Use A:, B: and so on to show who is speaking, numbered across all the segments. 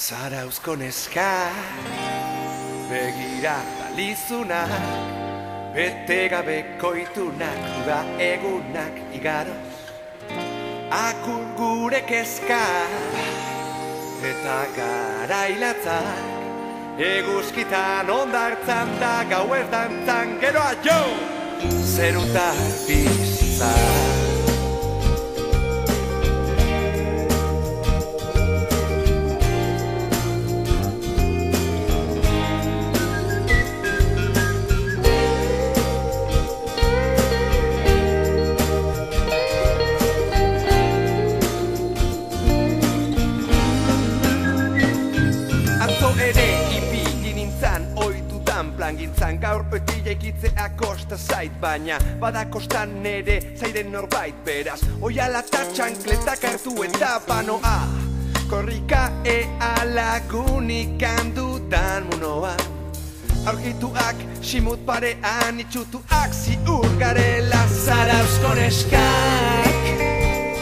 A: Zarauzko neska, begira balizunak, bete gabeko itunak, uda egunak igaroz. Akur gure kezka, eta garailatzak, eguzkitan ondartzan da gauertan zan, geroa jo! Zeruta bizitzak. Plangintzan gaur beti jaikitzea kosta zait, baina bada kostan nere zaiden norbait beraz. Oiala eta txankletak hartu eta banoa, korrika ea lagunik handutan munoan. Aurkituak simut parean itxutuak ziur garela. Zarauzko neskak,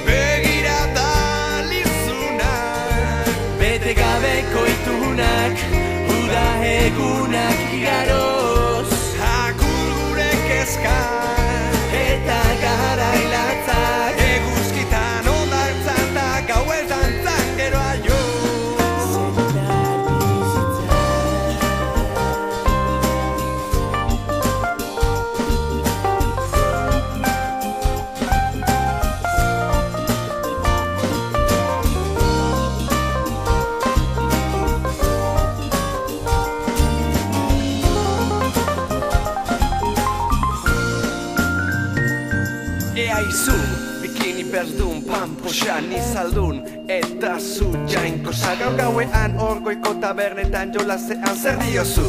A: begira balizunak, bete gabeko itunak, uda egunak igaroz. Akur gure kezka, eta garailatzak, eguzkitan ondartzan da gauetan zan, geroa jo. Izu, bikini berdun, pampoxan izaldun, eta zu jainko gaur gauean orgoiko tabernetan jolasean zer diozu?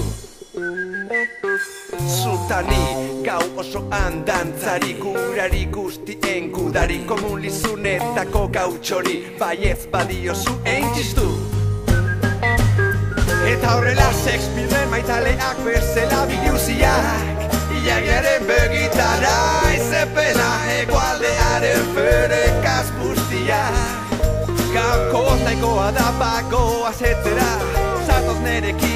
A: Zutani, gau osoan dantzari, gurari guztien kudari, komunlizunetako gautxori, baiez badiozu eintzistu. Eta horrela Shakespeare maitaleak bezala biluziak, ilagiaren begitara izepena, egualdearen ferekaz bustia. Gauko zaikoa da bagoaz etera, zatoz nerekin